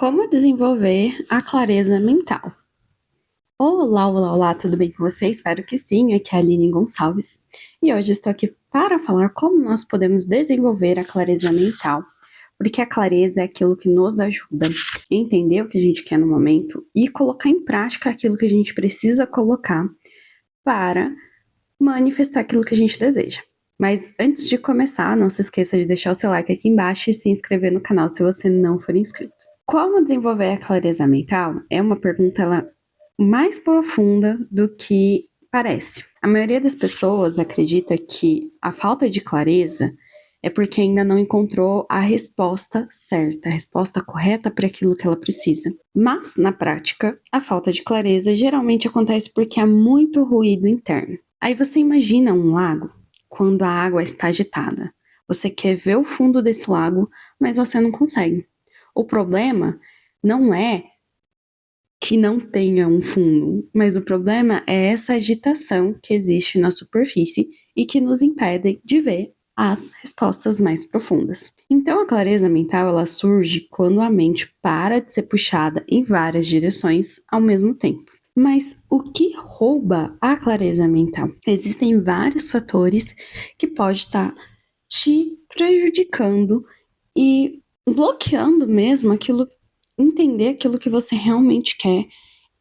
Como desenvolver a clareza mental? Olá, olá, olá, tudo bem com você? Espero que sim, aqui é a Aline Gonçalves. E hoje estou aqui para falar como nós podemos desenvolver a clareza mental, porque a clareza é aquilo que nos ajuda a entender o que a gente quer no momento e colocar em prática aquilo que a gente precisa colocar para manifestar aquilo que a gente deseja. Mas antes de começar, não se esqueça de deixar o seu like aqui embaixo e se inscrever no canal se você não for inscrito. Como desenvolver a clareza mental é uma pergunta mais profunda do que parece. A maioria das pessoas acredita que a falta de clareza é porque ainda não encontrou a resposta certa, a resposta correta para aquilo que ela precisa. Mas, na prática, a falta de clareza geralmente acontece porque há muito ruído interno. Aí você imagina um lago quando a água está agitada. Você quer ver o fundo desse lago, mas você não consegue. O problema não é que não tenha um fundo, mas o problema é essa agitação que existe na superfície e que nos impede de ver as respostas mais profundas. Então a clareza mental ela surge quando a mente para de ser puxada em várias direções ao mesmo tempo. Mas o que rouba a clareza mental? Existem vários fatores que podem estar te prejudicando e bloqueando mesmo entender aquilo que você realmente quer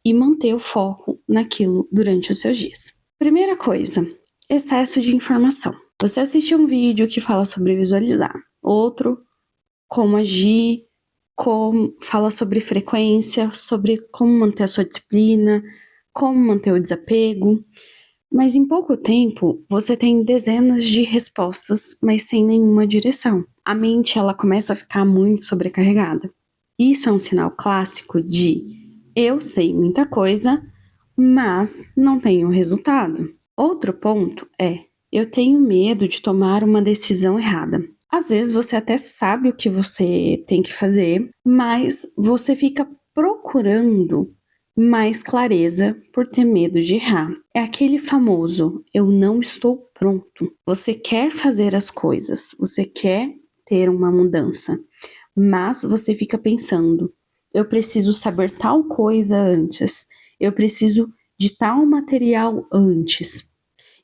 e manter o foco naquilo durante os seus dias. Primeira coisa, excesso de informação. Você assiste um vídeo que fala sobre visualizar, outro como agir, fala sobre frequência, sobre como manter a sua disciplina, como manter o desapego. Mas em pouco tempo, você tem dezenas de respostas, mas sem nenhuma direção. A mente ela começa a ficar muito sobrecarregada. Isso é um sinal clássico de eu sei muita coisa, mas não tenho resultado. Outro ponto é eu tenho medo de tomar uma decisão errada. Às vezes você até sabe o que você tem que fazer, mas você fica procurando mais clareza por ter medo de errar. É aquele famoso eu não estou pronto. Você quer fazer as coisas, você quer ter uma mudança, mas você fica pensando, eu preciso saber tal coisa antes, eu preciso de tal material antes.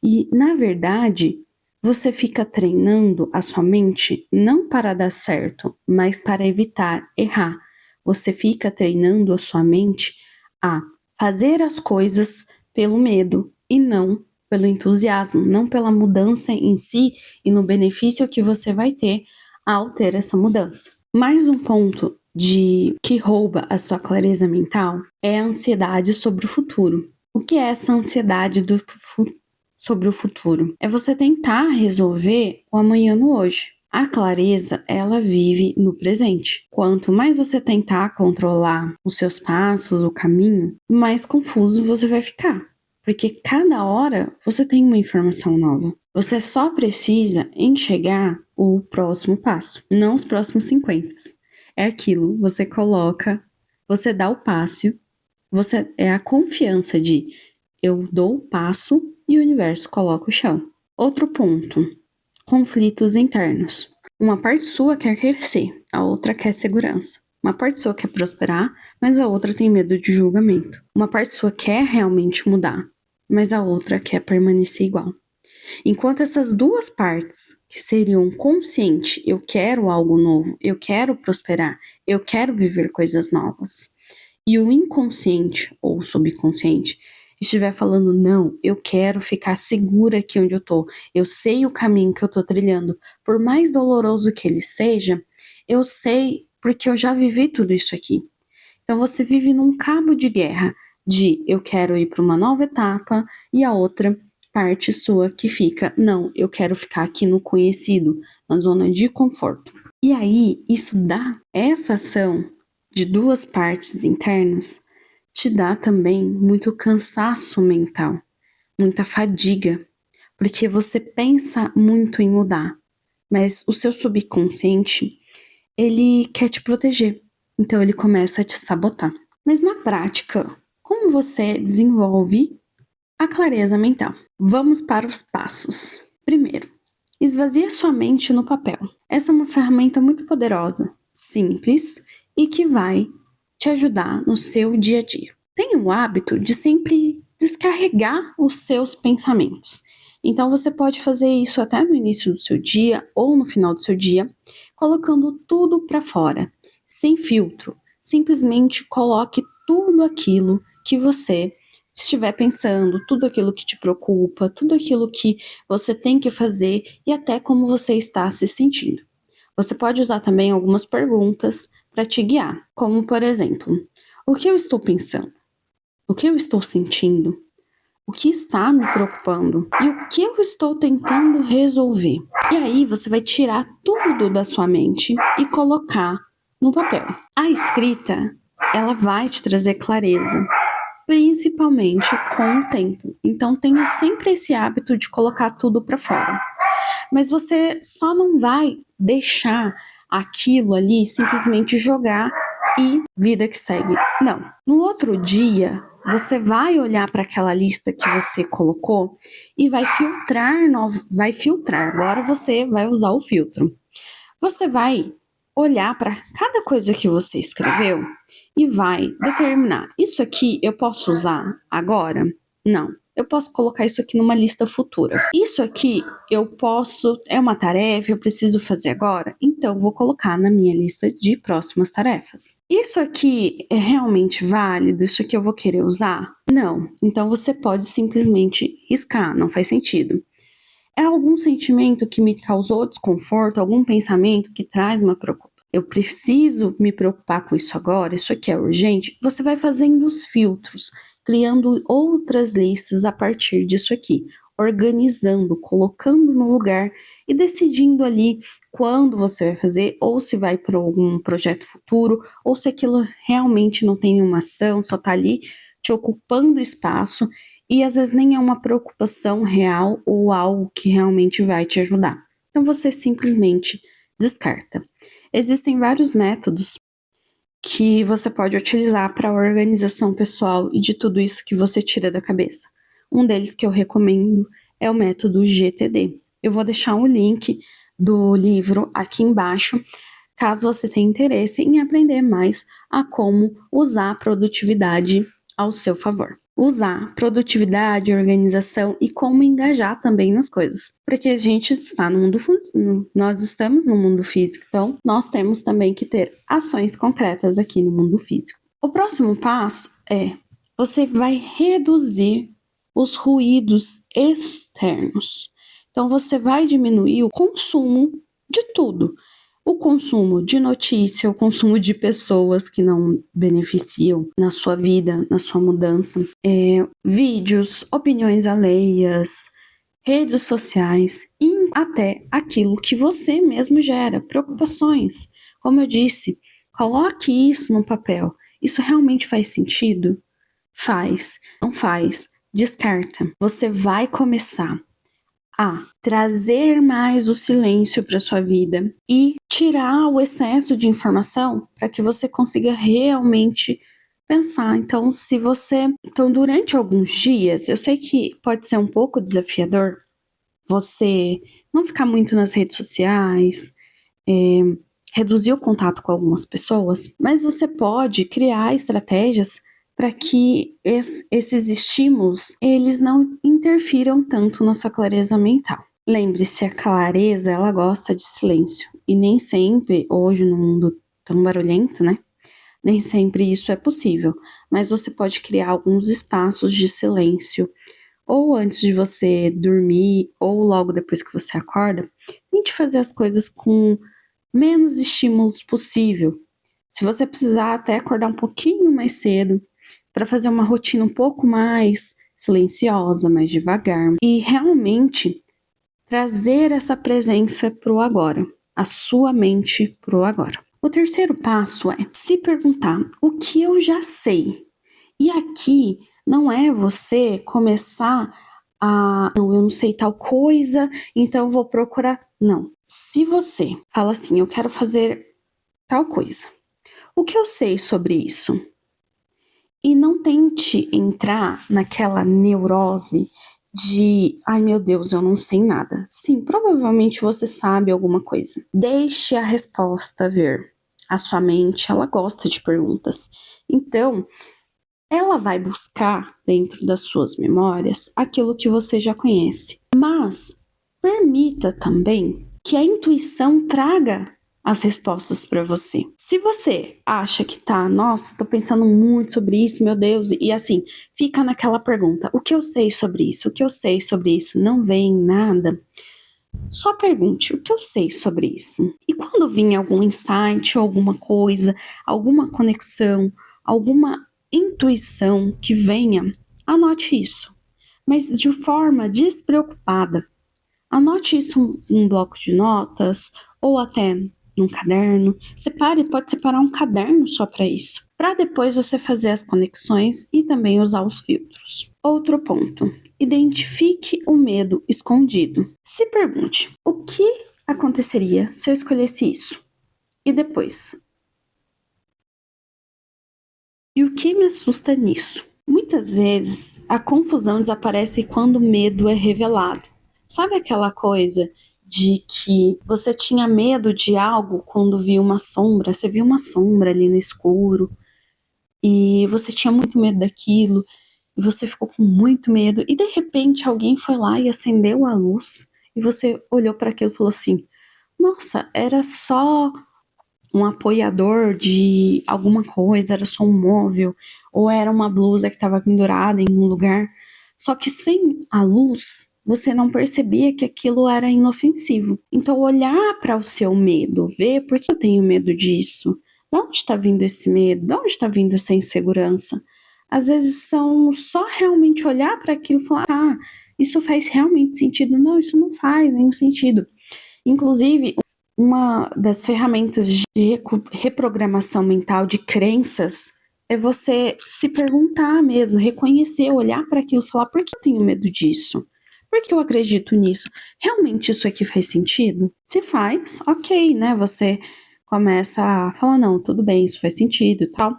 E, na verdade, você fica treinando a sua mente não para dar certo, mas para evitar errar. Você fica treinando a sua mente a fazer as coisas pelo medo e não pelo entusiasmo, não pela mudança em si e no benefício que você vai ter ao ter essa mudança. Mais um ponto que rouba a sua clareza mental é a ansiedade sobre o futuro. O que é essa ansiedade sobre o futuro? É você tentar resolver o amanhã no hoje. A clareza, ela vive no presente. Quanto mais você tentar controlar os seus passos, o caminho, mais confuso você vai ficar. Porque cada hora você tem uma informação nova. Você só precisa enxergar o próximo passo, não os próximos 50. É aquilo, você coloca, você dá o passo, você é a confiança de eu dou o passo e o universo coloca o chão. Outro ponto, conflitos internos. Uma parte sua quer crescer, a outra quer segurança. Uma parte sua quer prosperar, mas a outra tem medo de julgamento. Uma parte sua quer realmente mudar, mas a outra quer permanecer igual. Enquanto essas duas partes, que seriam consciente, eu quero algo novo, eu quero prosperar, eu quero viver coisas novas, e o inconsciente ou subconsciente estiver falando, não, eu quero ficar segura aqui onde eu tô, eu sei o caminho que eu tô trilhando, por mais doloroso que ele seja, eu sei porque eu já vivi tudo isso aqui. Então você vive num cabo de guerra de eu quero ir para uma nova etapa e a outra parte sua que fica, não, eu quero ficar aqui no conhecido, na zona de conforto. E aí, isso dá, essa ação de duas partes internas, te dá também muito cansaço mental, muita fadiga, porque você pensa muito em mudar, mas o seu subconsciente, ele quer te proteger, então ele começa a te sabotar. Mas na prática, como você desenvolve a clareza mental? Vamos para os passos. Primeiro, esvazie sua mente no papel. Essa é uma ferramenta muito poderosa, simples e que vai te ajudar no seu dia a dia. Tenha o hábito de sempre descarregar os seus pensamentos. Então você pode fazer isso até no início do seu dia ou no final do seu dia, colocando tudo para fora, sem filtro. Simplesmente coloque tudo aquilo que você estiver pensando, tudo aquilo que te preocupa, tudo aquilo que você tem que fazer e até como você está se sentindo. Você pode usar também algumas perguntas para te guiar, como por exemplo, o que eu estou pensando? O que eu estou sentindo? O que está me preocupando? E o que eu estou tentando resolver? E aí você vai tirar tudo da sua mente e colocar no papel. A escrita, ela vai te trazer clareza, principalmente com o tempo. Então tenha sempre esse hábito de colocar tudo para fora. Mas você só não vai deixar aquilo ali simplesmente jogar e vida que segue. Não. No outro dia, você vai olhar para aquela lista que você colocou e vai filtrar. Agora você vai usar o filtro. Você vai olhar para cada coisa que você escreveu e vai determinar: isso aqui eu posso usar agora? Não. Eu posso colocar isso aqui numa lista futura. Isso aqui é uma tarefa, eu preciso fazer agora? Então vou colocar na minha lista de próximas tarefas. Isso aqui é realmente válido? Isso aqui eu vou querer usar? Não. Então você pode simplesmente riscar, não faz sentido. É algum sentimento que me causou desconforto, algum pensamento que traz uma preocupação? Eu preciso me preocupar com isso agora, isso aqui é urgente. Você vai fazendo os filtros, criando outras listas a partir disso aqui, organizando, colocando no lugar e decidindo ali quando você vai fazer, ou se vai para algum projeto futuro, ou se aquilo realmente não tem uma ação, só está ali te ocupando espaço e às vezes nem é uma preocupação real ou algo que realmente vai te ajudar. Então você simplesmente descarta. Existem vários métodos que você pode utilizar para a organização pessoal e de tudo isso que você tira da cabeça. Um deles que eu recomendo é o método GTD. Eu vou deixar o link do livro aqui embaixo, caso você tenha interesse em aprender mais a como usar a produtividade ao seu favor. Usar produtividade, organização e como engajar também nas coisas. Porque a gente está no mundo nós estamos no mundo físico, então nós temos também que ter ações concretas aqui no mundo físico. O próximo passo é você vai reduzir os ruídos externos. Então você vai diminuir o consumo de tudo. O consumo de notícia, o consumo de pessoas que não beneficiam na sua vida, na sua mudança, vídeos, opiniões alheias, redes sociais e até aquilo que você mesmo gera, preocupações. Como eu disse, coloque isso no papel. Isso realmente faz sentido? Faz. Não faz? Descarta. Você vai começar a trazer mais o silêncio para sua vida e tirar o excesso de informação para que você consiga realmente pensar. Então, durante alguns dias, eu sei que pode ser um pouco desafiador você não ficar muito nas redes sociais, reduzir o contato com algumas pessoas, mas você pode criar estratégias para que esses estímulos eles não interfiram tanto na sua clareza mental. Lembre-se, a clareza ela gosta de silêncio e nem sempre, hoje no mundo tão barulhento, né? Nem sempre isso é possível, mas você pode criar alguns espaços de silêncio, ou antes de você dormir, ou logo depois que você acorda. Tente fazer as coisas com menos estímulos possível. Se você precisar até acordar um pouquinho mais cedo, para fazer uma rotina um pouco mais silenciosa, mais devagar e realmente trazer essa presença para o agora, a sua mente para o agora. O terceiro passo é se perguntar o que eu já sei. E aqui não é você começar não, eu não sei tal coisa, então eu vou procurar. Não. Se você fala assim, eu quero fazer tal coisa, o que eu sei sobre isso? E não tente entrar naquela neurose de, ai meu Deus, eu não sei nada. Sim, provavelmente você sabe alguma coisa. Deixe a resposta vir. A sua mente, ela gosta de perguntas. Então, ela vai buscar dentro das suas memórias aquilo que você já conhece. Mas permita também que a intuição traga as respostas para você. Se você acha que tá, nossa, tô pensando muito sobre isso, meu Deus, e assim, fica naquela pergunta: o que eu sei sobre isso? O que eu sei sobre isso? Não vem nada. Só pergunte: o que eu sei sobre isso? E quando vir algum insight, alguma coisa, alguma conexão, alguma intuição que venha, anote isso, mas de forma despreocupada. Anote isso em um bloco de notas ou até num caderno. Separe, pode separar um caderno só para isso, para depois você fazer as conexões e também usar os filtros. Outro ponto: identifique o medo escondido. Se pergunte: o que aconteceria se eu escolhesse isso? E depois: e o que me assusta nisso? Muitas vezes a confusão desaparece quando o medo é revelado. Sabe aquela coisa de que você tinha medo de algo quando viu uma sombra? Você viu uma sombra ali no escuro e você tinha muito medo daquilo, e você ficou com muito medo, e de repente alguém foi lá e acendeu a luz, e você olhou para aquilo e falou assim: nossa, era só um apoiador de alguma coisa, era só um móvel, ou era uma blusa que estava pendurada em um lugar. Só que sem a luz, você não percebia que aquilo era inofensivo. Então, olhar para o seu medo, ver por que eu tenho medo disso, de onde está vindo esse medo, de onde está vindo essa insegurança. Às vezes são só realmente olhar para aquilo e falar: ah, isso faz realmente sentido. Não, isso não faz nenhum sentido. Inclusive, uma das ferramentas de reprogramação mental de crenças é você se perguntar mesmo, reconhecer, olhar para aquilo e falar: por que eu tenho medo disso? Por que eu acredito nisso? Realmente isso aqui faz sentido? Se faz, ok, né? Você começa a falar: não, tudo bem, isso faz sentido e tal.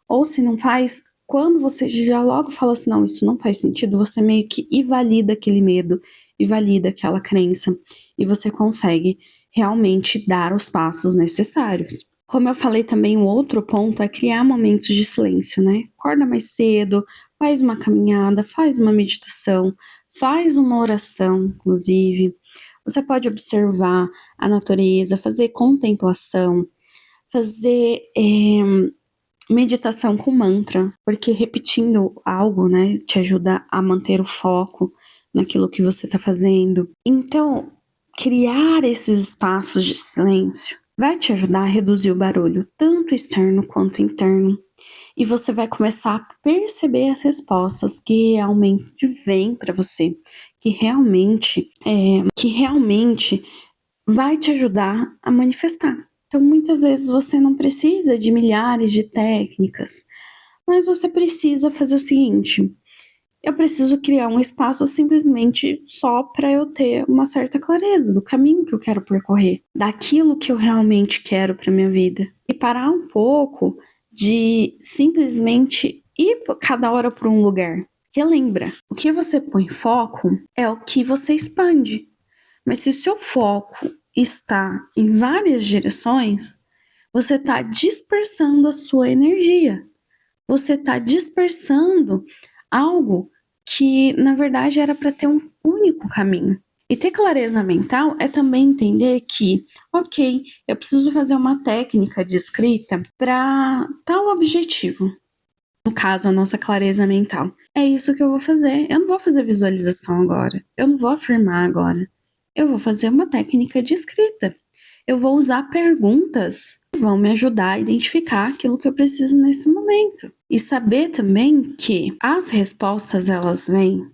Ou se não faz, quando você já logo fala assim: não, isso não faz sentido, você meio que invalida aquele medo, invalida aquela crença, e você consegue realmente dar os passos necessários. Como eu falei também, um outro ponto é criar momentos de silêncio, né? Acorda mais cedo, faz uma caminhada, faz uma meditação, faz uma oração, inclusive. Você pode observar a natureza, fazer contemplação, fazer meditação com mantra, porque repetindo algo, né, te ajuda a manter o foco naquilo que você está fazendo. Então, criar esses espaços de silêncio vai te ajudar a reduzir o barulho, tanto externo quanto interno. E você vai começar a perceber as respostas que realmente vêm para você, que realmente vai te ajudar a manifestar. Então, muitas vezes você não precisa de milhares de técnicas, mas você precisa fazer o seguinte: eu preciso criar um espaço simplesmente só para eu ter uma certa clareza do caminho que eu quero percorrer, daquilo que eu realmente quero para minha vida, e parar um pouco de simplesmente ir cada hora para um lugar. Porque lembra, o que você põe foco é o que você expande. Mas se o seu foco está em várias direções, você está dispersando a sua energia. Você está dispersando algo que, na verdade, era para ter um único caminho. E ter clareza mental é também entender que, ok, eu preciso fazer uma técnica de escrita para tal objetivo. No caso, a nossa clareza mental. É isso que eu vou fazer. Eu não vou fazer visualização agora. Eu não vou afirmar agora. Eu vou fazer uma técnica de escrita. Eu vou usar perguntas que vão me ajudar a identificar aquilo que eu preciso nesse momento. E saber também que as respostas, elas vêm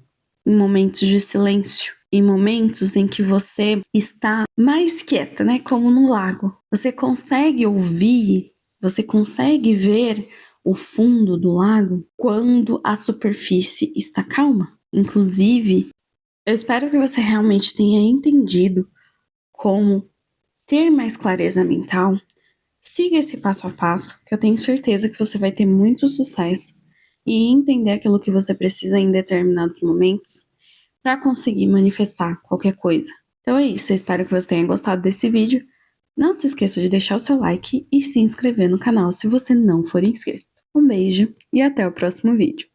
em momentos de silêncio, em momentos em que você está mais quieta, né? Como no lago. Você consegue ouvir, você consegue ver o fundo do lago quando a superfície está calma. Inclusive, eu espero que você realmente tenha entendido como ter mais clareza mental. Siga esse passo a passo, que eu tenho certeza que você vai ter muito sucesso e entender aquilo que você precisa em determinados momentos para conseguir manifestar qualquer coisa. Então é isso, eu espero que você tenha gostado desse vídeo. Não se esqueça de deixar o seu like e se inscrever no canal se você não for inscrito. Um beijo e até o próximo vídeo.